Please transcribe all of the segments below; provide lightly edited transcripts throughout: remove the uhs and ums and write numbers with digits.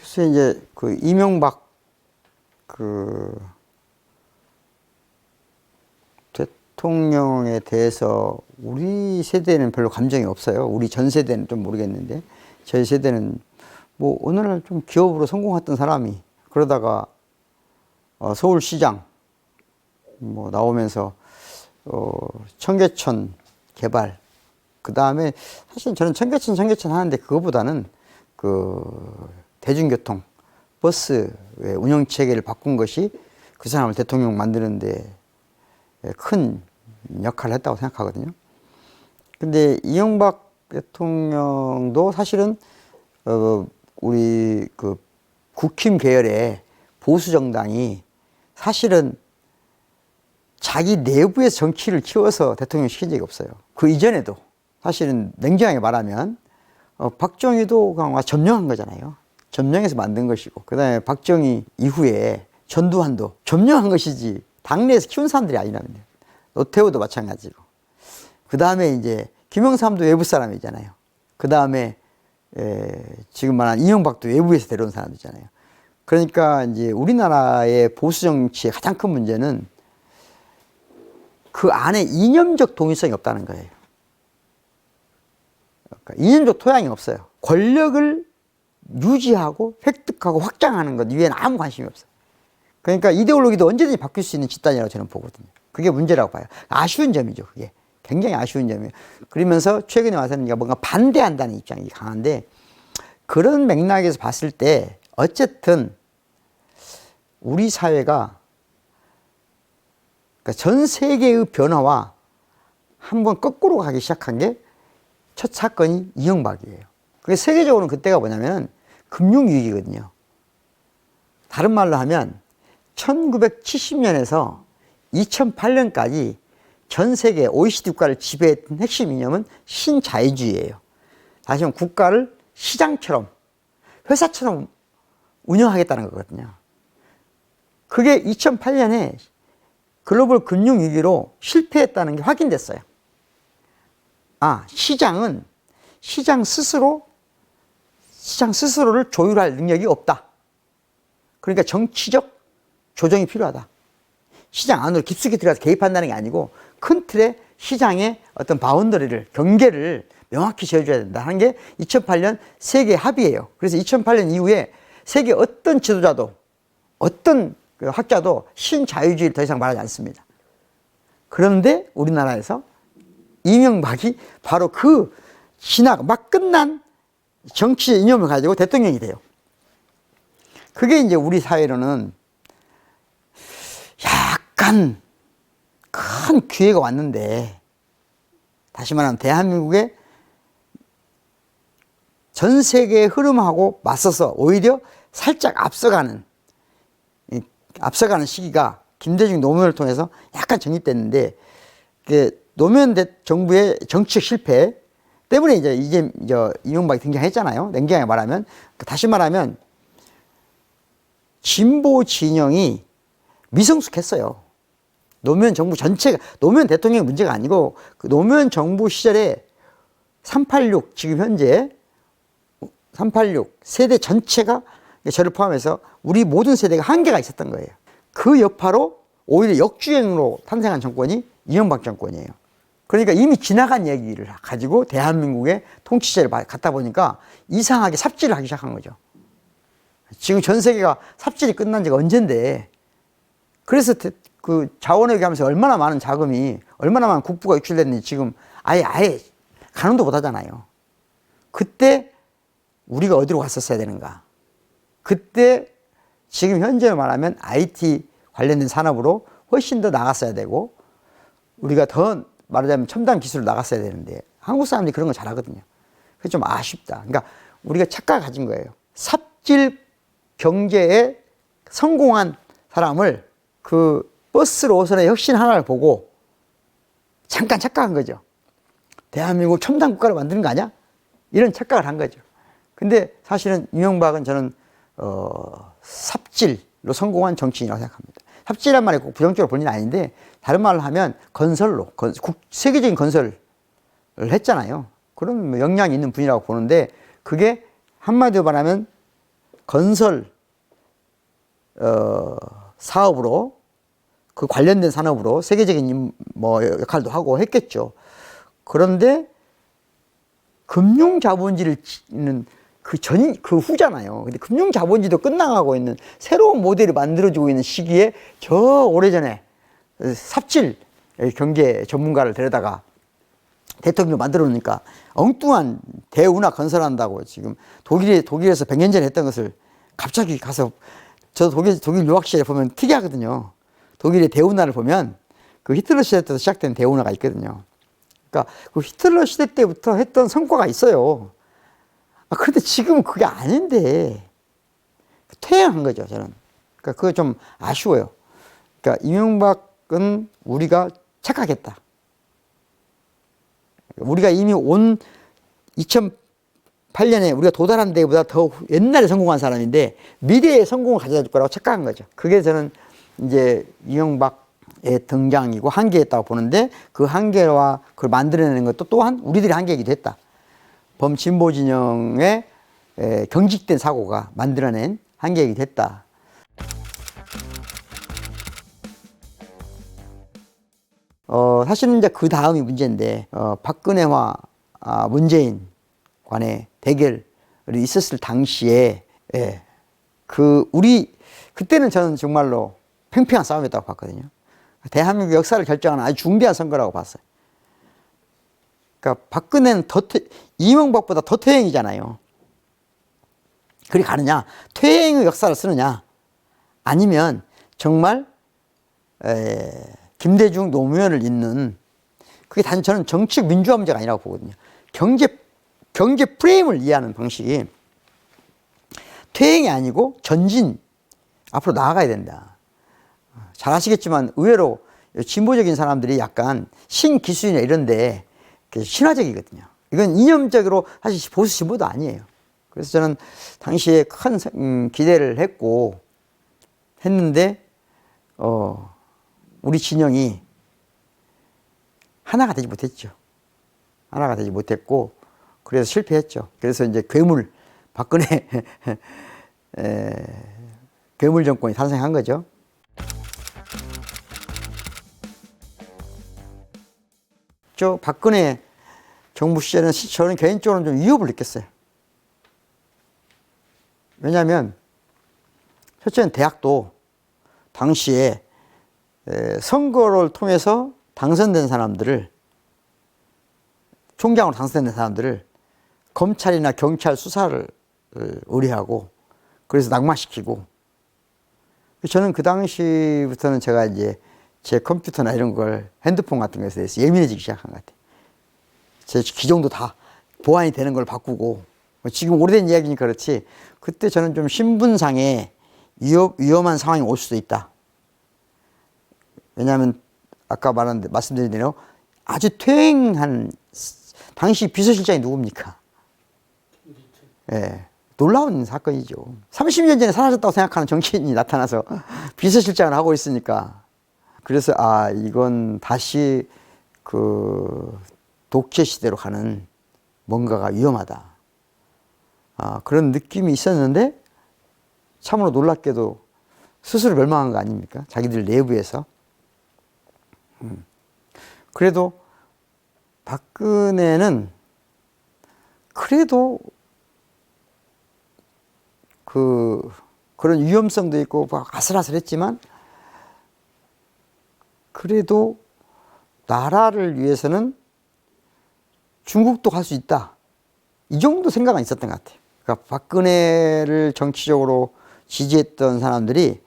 글쎄 이제 그 이명박 그 대통령에 대해서 우리 세대는 별로 감정이 없어요. 우리 전 세대는 좀 모르겠는데 저희 세대는 뭐 어느 날 좀 기업으로 성공했던 사람이 그러다가 서울시장 뭐 나오면서 청계천 개발, 그 다음에 사실 저는 청계천 하는데 그거보다는 그 대중교통 버스의 운영 체계를 바꾼 것이 그 사람을 대통령 만드는데 큰 역할을 했다고 생각하거든요. 근데 이명박 대통령도 사실은 우리 그 국힘 계열의 보수 정당이 사실은 자기 내부에서 정치를 키워서 대통령 시킨 적이 없어요. 그 이전에도 사실은 냉정하게 말하면 박정희도 그냥 점령한 거잖아요. 점령해서 만든 것이고, 그 다음에 박정희 이후에 전두환도 점령한 것이지 당내에서 키운 사람들이 아니라면요. 노태우도 마찬가지고, 그 다음에 이제 김영삼도 외부 사람이잖아요. 그 다음에 지금 말한 이명박도 외부에서 데려온 사람이잖아요. 그러니까 이제 우리나라의 보수 정치의 가장 큰 문제는 그 안에 이념적 동일성이 없다는 거예요. 그러니까 이념적 토양이 없어요. 권력을 유지하고 획득하고 확장하는 것 이외에는 아무 관심이 없어요. 그러니까 이데올로기도 언제든지 바뀔 수 있는 집단이라고 저는 보거든요. 그게 문제라고 봐요. 아쉬운 점이죠. 그게 굉장히 아쉬운 점이에요. 그러면서 최근에 와서는 뭔가 반대한다는 입장이 강한데, 그런 맥락에서 봤을 때 어쨌든 우리 사회가 전 세계의 변화와 한번 거꾸로 가기 시작한 게 첫 사건이 이명박이에요. 그게 세계적으로는 그때가 뭐냐면 금융위기거든요. 다른 말로 하면 1970년에서 2008년까지 전 세계 OECD 국가를 지배했던 핵심 이념은 신자유주의예요. 다시 말하면 국가를 시장처럼, 회사처럼 운영하겠다는 거거든요. 그게 2008년에 글로벌 금융위기로 실패했다는 게 확인됐어요. 시장은 시장 스스로를 조율할 능력이 없다. 그러니까 정치적 조정이 필요하다. 시장 안으로 깊숙이 들어가서 개입한다는 게 아니고 큰 틀의 시장의 어떤 바운더리를, 경계를 명확히 지어줘야 된다 하는 게 2008년 세계 합의예요. 그래서 2008년 이후에 세계 어떤 지도자도, 어떤 학자도 신자유주의를 더 이상 말하지 않습니다. 그런데 우리나라에서 이명박이 바로 그 막 끝난 정치 이념을 가지고 대통령이 돼요. 그게 이제 우리 사회로는 약간 큰 기회가 왔는데, 다시 말하면 대한민국의 전 세계의 흐름하고 맞서서 오히려 살짝 앞서가는 시기가 김대중 노무현을 통해서 약간 정립됐는데, 노무현 정부의 정치적 실패 때문에 이제 이명박이 등장했잖아요. 냉정하게 말하면. 다시 말하면 진보 진영이 미성숙했어요. 노무현 정부 전체가, 노무현 대통령의 문제가 아니고 그 노무현 정부 시절에 386, 지금 현재 386 세대 전체가, 저를 포함해서 우리 모든 세대가 한계가 있었던 거예요. 그 여파로 오히려 역주행으로 탄생한 정권이 이명박 정권이에요. 그러니까 이미 지나간 얘기를 가지고 대한민국의 통치제를 갖다 보니까 이상하게 삽질을 하기 시작한 거죠. 지금 전 세계가 삽질이 끝난 지가 언젠데, 그래서 그 자원회계 하면서 얼마나 많은 자금이, 얼마나 많은 국부가 유출됐는지 지금 아예 가늠도 못 하잖아요. 그때 우리가 어디로 갔었어야 되는가. 그때 지금 현재로 말하면 IT 관련된 산업으로 훨씬 더 나갔어야 되고, 우리가 더 말하자면 첨단 기술로 나갔어야 되는데 한국 사람들이 그런 거 잘하거든요. 그게 좀 아쉽다. 그러니까 우리가 착각을 가진 거예요. 삽질 경제에 성공한 사람을 그 버스 노선의 혁신 하나를 보고 잠깐 착각한 거죠. 대한민국 첨단 국가를 만드는 거 아니야? 이런 착각을 한 거죠. 근데 사실은 이명박은 저는 삽질로 성공한 정치인이라고 생각합니다. 삽질이란 말이 꼭 부정적으로 볼 일은 아닌데, 다른 말로 하면 건설로, 세계적인 건설을 했잖아요. 그런 영향이 있는 분이라고 보는데, 그게 한마디로 말하면 건설 사업으로 그 관련된 산업으로 세계적인 뭐 역할도 하고 했겠죠. 그런데 금융 자본주의는 그 후잖아요. 근데 금융 자본주의도 끝나가고 있는 새로운 모델이 만들어지고 있는 시기에 저 오래전에 삽질 경제 전문가를 데려다가 대통령을 만들어 놓으니까 엉뚱한 대운하 건설한다고 지금 독일에서 100년 전에 했던 것을 갑자기 가서 저 독일 유학 시절에 보면 특이하거든요. 독일의 대운하를 보면 그 히틀러 시대 때부터 시작된 대운하가 있거든요. 그러니까 그 히틀러 시대 때부터 했던 성과가 있어요. 그런데 지금은 그게 아닌데 퇴행한 거죠, 저는. 그러니까 그거 좀 아쉬워요. 그러니까 이명박은 우리가 착각했다. 우리가 이미 온 2008년에 우리가 도달한 데보다 더 옛날에 성공한 사람인데 미래의 성공을 가져다 줄 거라고 착각한 거죠. 그게 저는 이제 이명박의 등장이고 한계였다고 보는데 그 한계와 그걸 만들어내는 것도 또한 우리들의 한계이기도 했다. 범진보 진영의 경직된 사고가 만들어낸 한계이기도 했다. 사실은 이제 그 다음이 문제인데, 박근혜와 문재인 간의 대결이 있었을 당시에, 그때는 저는 정말로 팽팽한 싸움이었다고 봤거든요. 대한민국 역사를 결정하는 아주 중대한 선거라고 봤어요. 그러니까 박근혜는 이명박보다 더 퇴행이잖아요. 그리 가느냐? 퇴행의 역사를 쓰느냐? 아니면 정말, 김대중 노무현을 잇는 그게 단 저는 정치적 민주화 문제가 아니라고 보거든요. 경제 프레임을 이해하는 방식이 퇴행이 아니고 전진 앞으로 나아가야 된다. 잘 아시겠지만 의외로 진보적인 사람들이 약간 신기술이나 이런데 신화적이거든요. 이건 이념적으로 사실 보수 진보도 아니에요. 그래서 저는 당시에 큰 기대를 했는데 우리 진영이 하나가 되지 못했죠. 하나가 되지 못했고 그래서 실패했죠. 그래서 이제 박근혜 괴물 정권이 탄생한 거죠. 박근혜 정부 시절에는 저는 개인적으로는 좀 위협을 느꼈어요. 왜냐하면 첫째는 대학도 당시에 선거를 통해서 당선된 사람들을 총장으로 당선된 사람들을 검찰이나 경찰 수사를 의뢰하고 그래서 낙마시키고 저는 그 당시부터는 제가 이제 제 컴퓨터나 이런 걸 핸드폰 같은 것에 대해서 예민해지기 시작한 것 같아요. 제 기종도 다 보안이 되는 걸 바꾸고 지금 오래된 이야기니까 그렇지 그때 저는 좀 신분상의 위험한 상황이 올 수도 있다. 왜냐하면 아까 말씀드린 대로 아주 퇴행한 당시 비서실장이 누굽니까? 예, 놀라운 사건이죠. 30년 전에 사라졌다고 생각하는 정치인이 나타나서 비서실장을 하고 있으니까 그래서 이건 다시 그 독재 시대로 가는 뭔가가 위험하다. 그런 느낌이 있었는데 참으로 놀랍게도 스스로 멸망한 거 아닙니까? 자기들 내부에서. 그래도 박근혜는 그래도 그런 위험성도 있고 아슬아슬했지만 그래도 나라를 위해서는 중국도 갈 수 있다. 이 정도 생각은 있었던 것 같아요. 그러니까 박근혜를 정치적으로 지지했던 사람들이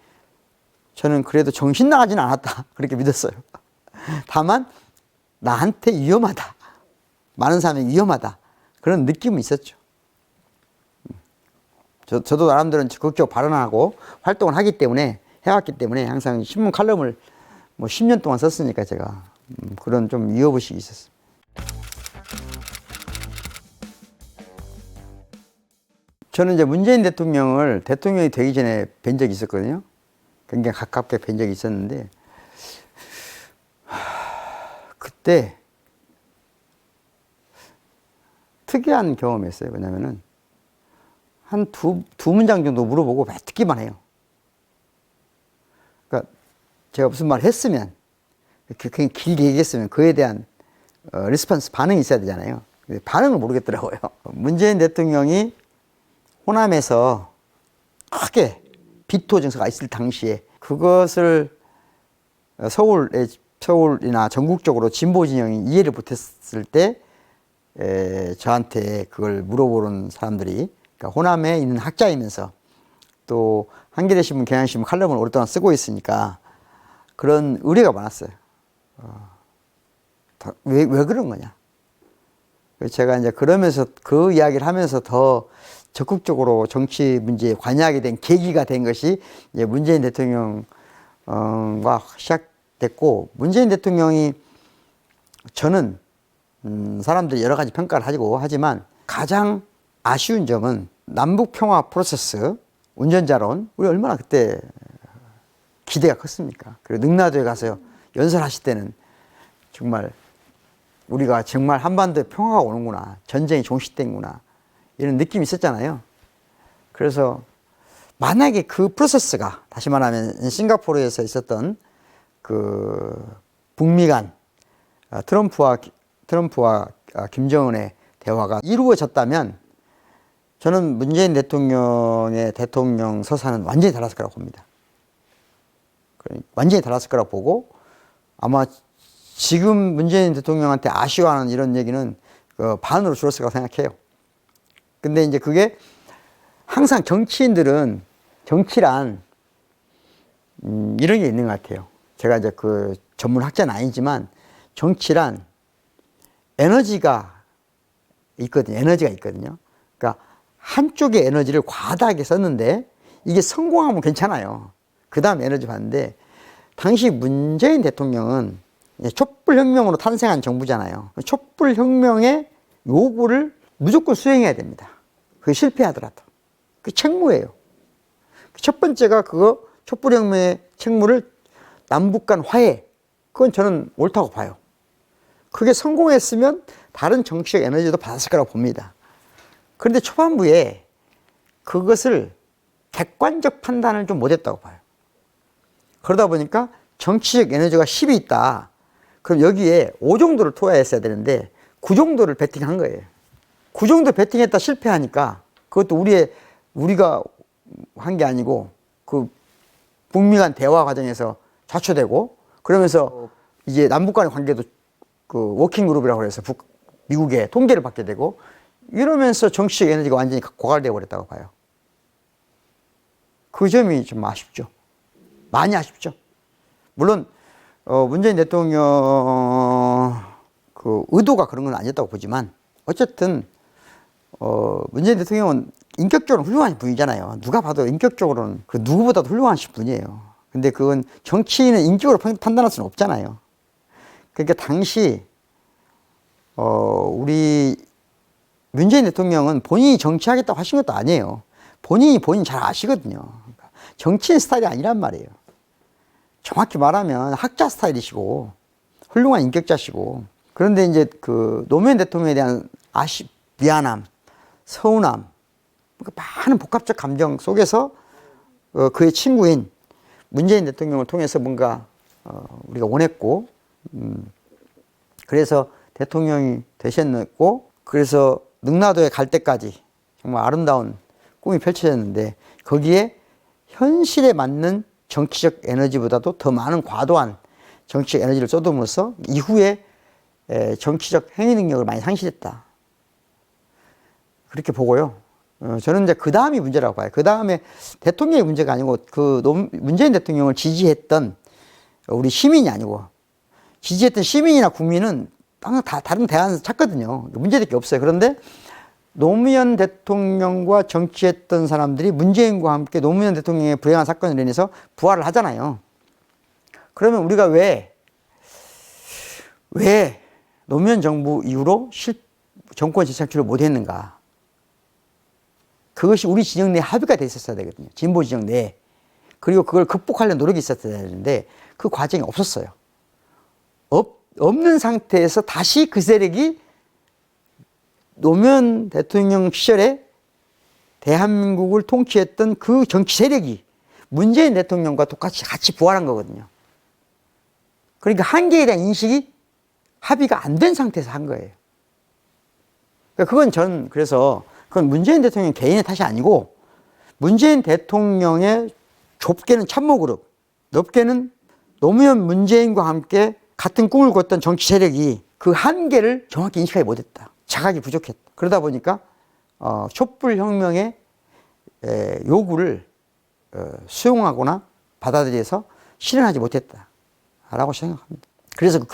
저는 그래도 정신 나가지는 않았다. 그렇게 믿었어요. 다만 나한테 위험하다. 많은 사람이 위험하다. 그런 느낌은 있었죠. 저도 나름대로 적극적으로 발언하고 활동을 해왔기 때문에 항상 신문 칼럼을 뭐 10년 동안 썼으니까 제가 그런 좀 위협의식이 있었어요. 저는 이제 문재인 대통령이 되기 전에 뵌 적이 있었거든요. 굉장히 가깝게 뵌 적이 있었는데, 그때 특이한 경험이었어요. 왜냐면은, 한 두 문장 정도 물어보고 듣기만 해요. 그러니까 제가 무슨 말 했으면, 그냥 길게 얘기했으면 그에 대한 리스폰스, 반응이 있어야 되잖아요. 반응을 모르겠더라고요. 문재인 대통령이 호남에서 크게 비토 증서가 있을 당시에 그것을 서울이나 전국적으로 진보 진영이 이해를 못했을 때 저한테 그걸 물어보는 사람들이, 그러니까 호남에 있는 학자이면서 또 한겨레신문, 경향신문 칼럼을 오랫동안 쓰고 있으니까 그런 의뢰가 많았어요. 왜 그런 거냐. 제가 이제 그러면서 그 이야기를 하면서 더 적극적으로 정치 문제에 관여하게 된 계기가 된 것이 이제 문재인 대통령과 시작됐고, 문재인 대통령이, 저는 사람들이 여러 가지 평가를 하고 하지만 가장 아쉬운 점은 남북 평화 프로세스, 운전자론, 우리 얼마나 그때 기대가 컸습니까? 그리고 능라도에 가서 연설하실 때는 정말 우리가 정말 한반도에 평화가 오는구나, 전쟁이 종식된구나, 이런 느낌이 있었잖아요. 그래서 만약에 그 프로세스가, 다시 말하면 싱가포르에서 있었던 그 북미 간 트럼프와 김정은의 대화가 이루어졌다면 저는 문재인 대통령의 대통령 서사는 완전히 달랐을 거라고 봅니다. 완전히 달랐을 거라고 보고, 아마 지금 문재인 대통령한테 아쉬워하는 이런 얘기는 반으로 줄었을 거라고 생각해요. 근데 이제 그게 항상 정치인들은, 정치란 이런 게 있는 것 같아요. 제가 이제 그 전문 학자는 아니지만 정치란 에너지가 있거든요. 에너지가 있거든요. 그러니까 한쪽의 에너지를 과다하게 썼는데 이게 성공하면 괜찮아요. 그 다음 에너지 받는데, 당시 문재인 대통령은 촛불혁명으로 탄생한 정부잖아요. 촛불혁명의 요구를 무조건 수행해야 됩니다. 그게 실패하더라도. 그게 책무예요. 첫 번째가 그거, 촛불혁명의 책무를 남북 간 화해, 그건 저는 옳다고 봐요. 그게 성공했으면 다른 정치적 에너지도 받았을 거라고 봅니다. 그런데 초반부에 그것을 객관적 판단을 좀 못했다고 봐요. 그러다 보니까 정치적 에너지가 10이 있다. 그럼 여기에 5 정도를 투하했어야 되는데 9 정도를 베팅한 거예요. 9 정도 베팅했다 실패하니까 그것도 우리가 한 게 아니고 그 북미 간 대화 과정에서 좌초되고, 그러면서 이제 남북 간의 관계도 그 워킹 그룹이라고 해서 미국의 통제를 받게 되고, 이러면서 정치적 에너지가 완전히 고갈되어 버렸다고 봐요. 그 점이 좀 아쉽죠. 많이 아쉽죠. 물론 문재인 대통령 그 의도가 그런 건 아니었다고 보지만, 어쨌든 문재인 대통령은 인격적으로 훌륭한 분이잖아요. 누가 봐도 인격적으로는 그 누구보다도 훌륭하신 분이에요. 근데 그건 정치인은 인격으로 판단할 수는 없잖아요. 그러니까 당시 우리 문재인 대통령은 본인이 정치하겠다고 하신 것도 아니에요. 본인 잘 아시거든요. 그러니까 정치인 스타일이 아니란 말이에요. 정확히 말하면 학자 스타일이시고 훌륭한 인격자시고, 그런데 이제 그 노무현 대통령에 대한 미안함, 서운함, 많은 복합적 감정 속에서 그의 친구인 문재인 대통령을 통해서 뭔가 우리가 원했고, 그래서 대통령이 되셨고, 그래서 능라도에 갈 때까지 정말 아름다운 꿈이 펼쳐졌는데, 거기에 현실에 맞는 정치적 에너지보다도 더 많은 과도한 정치적 에너지를 쏟음으로써 이후에 정치적 행위 능력을 많이 상실했다. 그렇게 보고요. 저는 이제 그 다음이 문제라고 봐요. 그 다음에 대통령의 문제가 아니고 문재인 대통령을 지지했던 우리 시민이 아니고, 지지했던 시민이나 국민은 항상 다른 대안을 찾거든요. 문제될 게 없어요. 그런데 노무현 대통령과 정치했던 사람들이 문재인과 함께 노무현 대통령의 불행한 사건으로 인해서 부활을 하잖아요. 그러면 우리가 왜 노무현 정부 이후로 정권 재창출을 못했는가? 그것이 우리 진영 내 합의가 돼 있었어야 되거든요. 진보 진영 내에. 그리고 그걸 극복하려는 노력이 있었어야 되는데 그 과정이 없었어요. 없는 상태에서 다시 그 세력이 노무현 대통령 시절에 대한민국을 통치했던 그 정치 세력이 문재인 대통령과 똑같이 같이 부활한 거거든요. 그러니까 한계에 대한 인식이 합의가 안 된 상태에서 한 거예요. 그러니까 그건 전 그래서 그건 문재인 대통령 개인의 탓이 아니고 문재인 대통령의 좁게는 참모그룹, 넓게는 노무현 문재인과 함께 같은 꿈을 꿨던 정치 세력이 그 한계를 정확히 인식하지 못했다. 자각이 부족했다. 그러다 보니까 촛불혁명의 요구를 수용하거나 받아들여서 실현하지 못했다라고 생각합니다. 그래서 그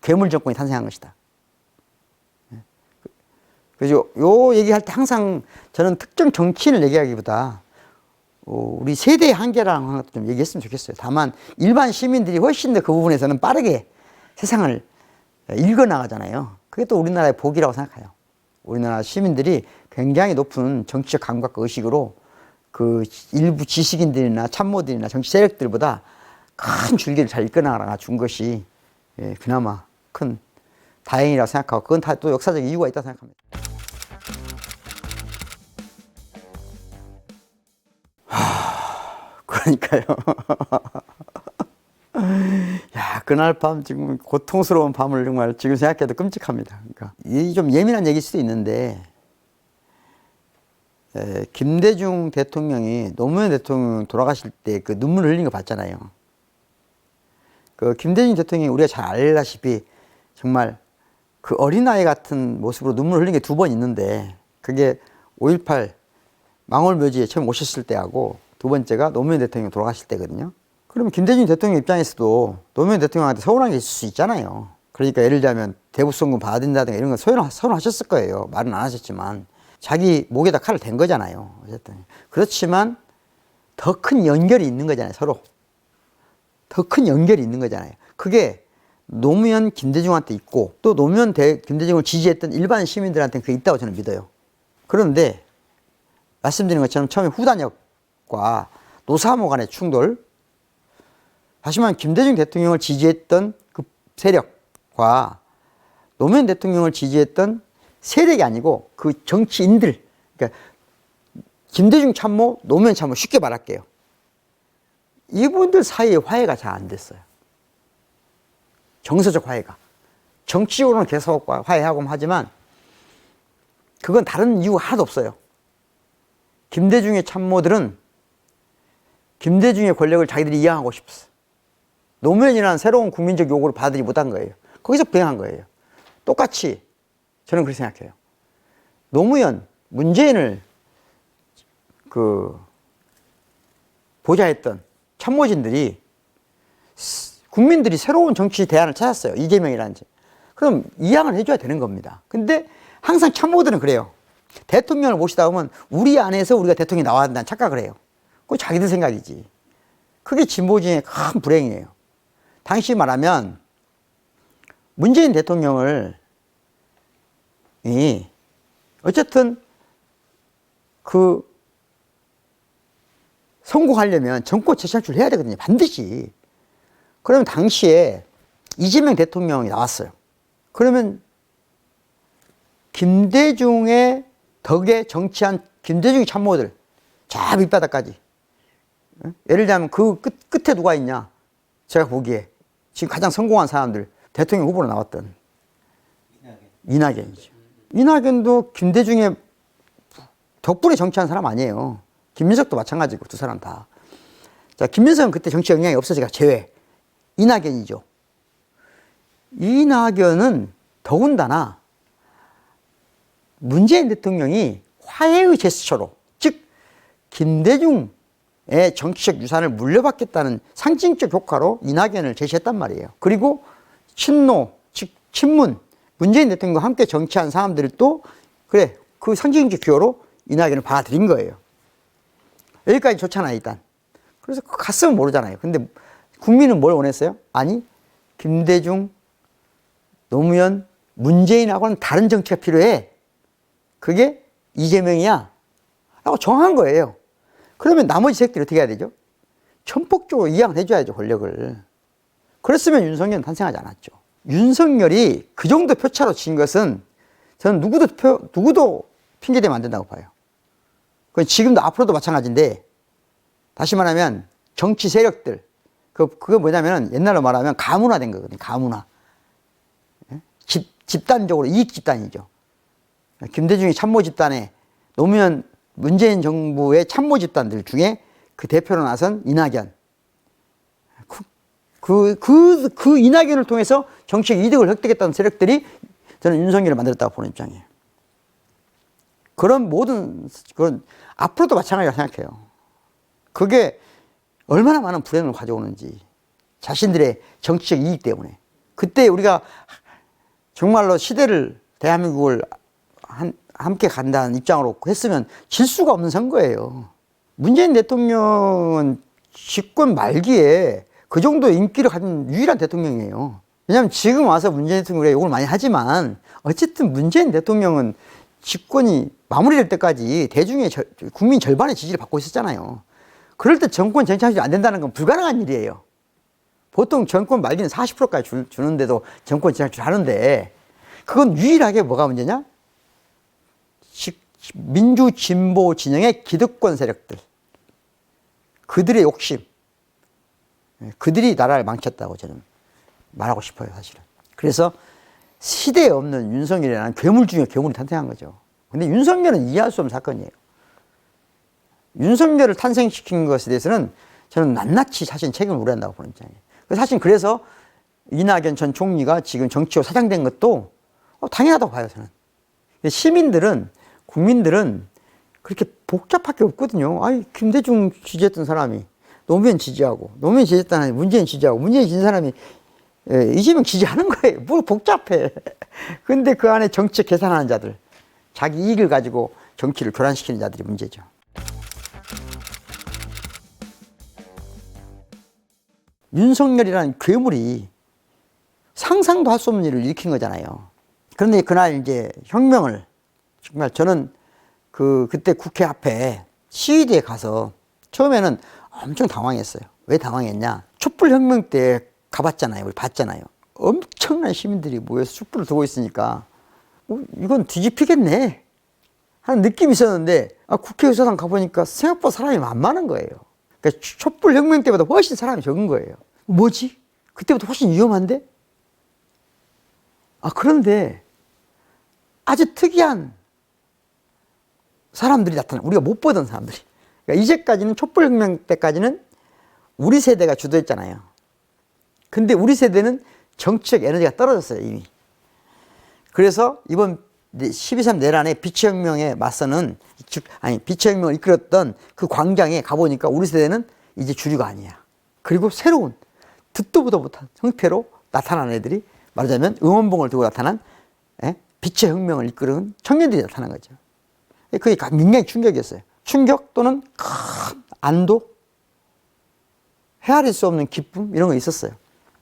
괴물 정권이 탄생한 것이다. 그래서 요 얘기할 때 항상 저는 특정 정치인을 얘기하기보다 우리 세대의 한계라는 것도 좀 얘기했으면 좋겠어요. 다만 일반 시민들이 훨씬 더 그 부분에서는 빠르게 세상을 읽어나가잖아요. 그게 또 우리나라의 복이라고 생각해요. 우리나라 시민들이 굉장히 높은 정치적 감각과 의식으로 그 일부 지식인들이나 참모들이나 정치 세력들보다 큰 줄기를 잘 이끌어나가 준 것이 그나마 큰 다행이라고 생각하고 그건 다 또 역사적 이유가 있다고 생각합니다. 그러니까요. 야, 그날 밤 지금 고통스러운 밤을 정말 지금 생각해도 끔찍합니다. 그러니까 이 좀 예민한 얘기일 수도 있는데 김대중 대통령이 노무현 대통령 돌아가실 때 그 눈물을 흘린 거 봤잖아요. 그 김대중 대통령이 우리가 잘 알다시피 정말 그 어린아이 같은 모습으로 눈물을 흘린 게 2번 있는데 그게 5.18 망월묘지에 처음 오셨을 때하고 두 번째가 노무현 대통령이 돌아가실 때거든요. 그러면 김대중 대통령 입장에서도 노무현 대통령한테 서운한 게 있을 수 있잖아요. 그러니까 예를 들자면 대북송금 받아들인다든가 이런 거 서운하셨을 거예요. 말은 안 하셨지만 자기 목에다 칼을 댄 거잖아요. 어쨌든 그렇지만 더 큰 연결이 있는 거잖아요. 서로 더 큰 연결이 있는 거잖아요. 그게 노무현 김대중한테 있고 또 노무현 김대중을 지지했던 일반 시민들한테는 그게 있다고 저는 믿어요. 그런데 말씀드린 것처럼 처음에 후단역과 노사모 간의 충돌, 다시 말하면 김대중 대통령을 지지했던 그 세력과 노무현 대통령을 지지했던 세력이 아니고 그 정치인들, 그러니까 김대중 참모, 노무현 참모 쉽게 말할게요. 이분들 사이에 화해가 잘 안 됐어요. 정서적 화해가. 정치적으로는 계속 화해하고 하지만 그건 다른 이유가 하나도 없어요. 김대중의 참모들은 김대중의 권력을 자기들이 이양하고 싶었어요. 노무현이라는 새로운 국민적 요구를 받아들이지 못한 거예요. 거기서 불행한 거예요. 똑같이 저는 그렇게 생각해요. 노무현, 문재인을 보좌했던 참모진들이 국민들이 새로운 정치 대안을 찾았어요. 이재명이라는. 그럼 이양을 해줘야 되는 겁니다. 근데 항상 참모들은 그래요. 대통령을 모시다 보면 우리 안에서 우리가 대통령이 나와야 된다는 착각을 해요. 그거 자기들 생각이지. 그게 진보진의 큰 불행이에요. 당시 말하면 문재인 대통령을 어쨌든 성공하려면 정권 재창출을 해야 되거든요. 반드시. 그러면 당시에 이재명 대통령이 나왔어요. 그러면 김대중의 덕에 정치한 김대중의 참모들 저 밑바닥까지, 예를 들면 그 끝에 누가 있냐, 제가 보기에 지금 가장 성공한 사람들, 대통령 후보로 나왔던 이낙연이죠. 이낙연도 김대중의 덕분에 정치한 사람 아니에요. 김민석도 마찬가지고 두 사람 다. 자, 김민석은 그때 정치 영향이 없어지니까 제외. 이낙연이죠. 이낙연은 더군다나 문재인 대통령이 화해의 제스처로, 즉 김대중의 정치적 유산을 물려받겠다는 상징적 효과로 이낙연을 제시했단 말이에요. 그리고 친노, 즉 친문, 문재인 대통령과 함께 정치한 사람들을 또 그래, 그 상징적 기호로 이낙연을 받아들인 거예요. 여기까지 좋잖아요, 일단. 그래서 갔으면 모르잖아요. 근데 국민은 뭘 원했어요? 아니, 김대중, 노무현, 문재인하고는 다른 정치가 필요해. 그게 이재명이야 라고 정한 거예요. 그러면 나머지 새끼들 어떻게 해야 되죠? 전폭적으로 이양해줘야죠, 권력을. 그랬으면 윤석열은 탄생하지 않았죠. 윤석열이 그 정도 표차로 진 것은 저는 누구도 핑계대면 안 된다고 봐요. 그건 지금도 앞으로도 마찬가지인데, 다시 말하면 정치 세력들, 그거 뭐냐면 옛날로 말하면 가문화된 거거든요. 가문화. 집단적으로 이익 집단이죠. 김대중이 참모 집단에 노무현 문재인 정부의 참모 집단들 중에 그 대표로 나선 이낙연. 그 이낙연을 통해서 정치적 이득을 획득했다는 세력들이 저는 윤석열을 만들었다고 보는 입장이에요. 그건 앞으로도 마찬가지라고 생각해요. 그게 얼마나 많은 불행을 가져오는지. 자신들의 정치적 이익 때문에. 그때 우리가 정말로 시대를, 대한민국을 함께 간다는 입장으로 했으면 질 수가 없는 선거예요. 문재인 대통령은 집권 말기에 그 정도 인기를 가진 유일한 대통령이에요. 왜냐하면 지금 와서 문재인 대통령이 욕을 많이 하지만 어쨌든 문재인 대통령은 집권이 마무리될 때까지 대중의 국민 절반의 지지를 받고 있었잖아요. 그럴 때 정권 쟁취하지 안 된다는 건 불가능한 일이에요. 보통 정권 말기는 40%까지 주는데도 정권 쟁취를 하는데, 그건 유일하게 뭐가 문제냐? 민주 진보 진영의 기득권 세력들, 그들의 욕심, 그들이 나라를 망쳤다고 저는 말하고 싶어요, 사실은. 그래서 시대에 없는 윤석열이라는 괴물 중에 괴물이 탄생한 거죠. 근데 윤석열은 이해할 수 없는 사건이에요. 윤석열을 탄생시킨 것에 대해서는 저는 낱낱이 사실 책임을 물어야 한다고 보는 입장이에요. 사실 그래서 이낙연 전 총리가 지금 정치로 사장된 것도 당연하다고 봐요, 저는. 시민들은, 국민들은 그렇게 복잡할 게 없거든요. 아니, 김대중 지지했던 사람이 노무현 지지하고, 노무현 지지했던 사람이 문재인 지지하고, 문재인 지지한 사람이 이재명 지지하는 거예요. 뭘 복잡해. 근데 그 안에 정치 계산하는 자들, 자기 이익을 가지고 정치를 교란시키는 자들이 문제죠. 윤석열이라는 괴물이 상상도 할 수 없는 일을 일으킨 거잖아요. 그런데 그날 이제 혁명을, 정말 저는 그때 국회 앞에 시위대에 가서 처음에는 엄청 당황했어요. 왜 당황했냐? 촛불혁명 때 가봤잖아요. 우리 봤잖아요. 엄청난 시민들이 모여서 촛불을 들고 있으니까 이건 뒤집히겠네 하는 느낌이 있었는데, 국회의사당 가보니까 생각보다 사람이 만만한 거예요. 그러니까 촛불혁명 때보다 훨씬 사람이 적은 거예요. 뭐지? 그때보다 훨씬 위험한데? 그런데 아주 특이한 사람들이 나타나, 우리가 못 보던 사람들이. 그러니까 이제까지는 촛불혁명 때까지는 우리 세대가 주도했잖아요. 근데 우리 세대는 정치적 에너지가 떨어졌어요, 이미. 그래서 이번 12.3 내란의 비치혁명에 맞서는, 비치혁명을 이끌었던 그 광장에 가보니까 우리 세대는 이제 주류가 아니야. 그리고 새로운, 듣도 보도 못한 형태로 나타난 애들이, 말하자면 응원봉을 들고 나타난 비치혁명을 이끄는 청년들이 나타난 거죠. 그게 굉장히 충격이었어요. 충격 또는 큰 안도, 헤아릴 수 없는 기쁨, 이런 거 있었어요.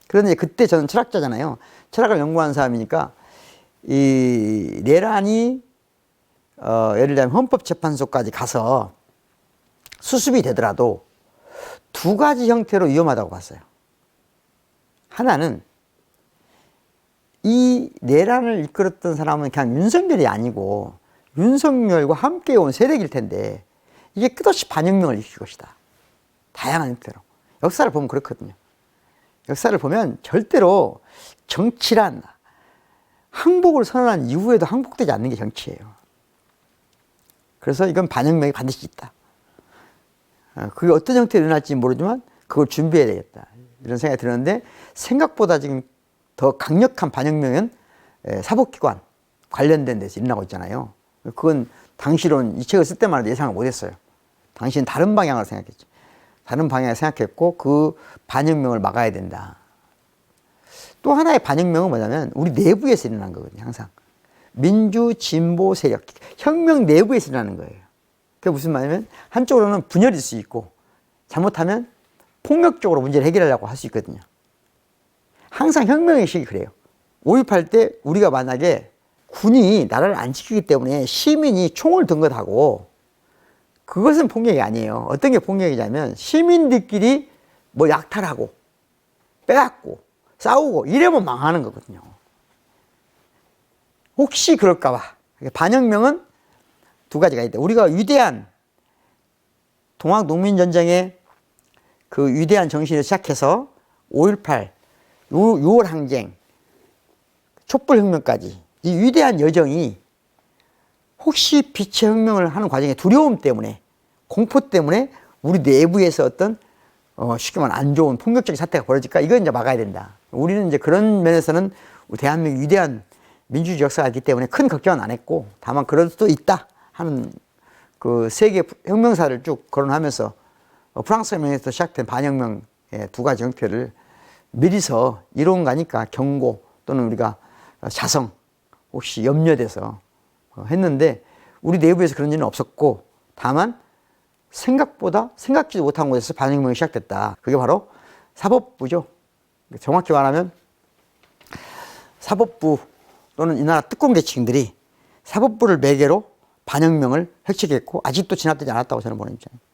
그런데 그때 저는 철학자잖아요. 철학을 연구하는 사람이니까 이 내란이 예를 들면 헌법재판소까지 가서 수습이 되더라도 두 가지 형태로 위험하다고 봤어요. 하나는 이 내란을 이끌었던 사람은 그냥 윤석열이 아니고 윤석열과 함께 온 세력일 텐데, 이게 끝없이 반혁명을 일으킬 것이다. 다양한 형태로. 역사를 보면 그렇거든요. 역사를 보면 절대로 정치란 항복을 선언한 이후에도 항복되지 않는 게 정치예요. 그래서 이건 반혁명이 반드시 있다. 그게 어떤 형태로 일어날지 모르지만 그걸 준비해야 되겠다, 이런 생각이 드는데, 생각보다 지금 더 강력한 반혁명은 사법기관 관련된 데서 일어나고 있잖아요. 그건 당시로는 이 책을 쓸 때만 해도 예상을 못했어요. 당시는 다른 방향을 생각했죠. 다른 방향을 생각했고 그 반혁명을 막아야 된다. 또 하나의 반혁명은 뭐냐면 우리 내부에서 일어난 거거든요. 항상 민주 진보 세력, 혁명 내부에서 일어나는 거예요. 그게 무슨 말이냐면 한쪽으로는 분열일 수 있고 잘못하면 폭력적으로 문제를 해결하려고 할 수 있거든요. 항상 혁명의식이 그래요. 5.18 때 우리가 만약에 군이 나라를 안 지키기 때문에 시민이 총을 든 것하고, 그것은 폭력이 아니에요. 어떤 게 폭력이냐면 시민들끼리 뭐 약탈하고 빼앗고 싸우고 이러면 망하는 거거든요. 혹시 그럴까 봐. 반혁명은 두 가지가 있다. 우리가 위대한 동학농민전쟁의 그 위대한 정신을 시작해서 5.18, 6월 항쟁, 촛불혁명까지 이 위대한 여정이 혹시 빛의 혁명을 하는 과정에 두려움 때문에, 공포 때문에 우리 내부에서 어떤 쉽게 말하면 안 좋은 폭력적인 사태가 벌어질까? 이건 이제 막아야 된다. 우리는 이제 그런 면에서는 우리 대한민국 위대한 민주주의 역사가 있기 때문에 큰 걱정은 안 했고, 다만 그럴 수도 있다 하는 그 세계 혁명사를 쭉 거론하면서 프랑스 혁명에서 시작된 반혁명의 두 가지 형태를 미리서 이론가니까 경고 또는 우리가 자성 혹시 염려돼서 했는데, 우리 내부에서 그런 일은 없었고, 다만 생각보다 생각지도 못한 곳에서 반혁명이 시작됐다. 그게 바로 사법부죠. 정확히 말하면 사법부 또는 이 나라 특권 계층들이 사법부를 매개로 반혁명을 획책했고, 아직도 진압되지 않았다고 저는 보는 입장입니다.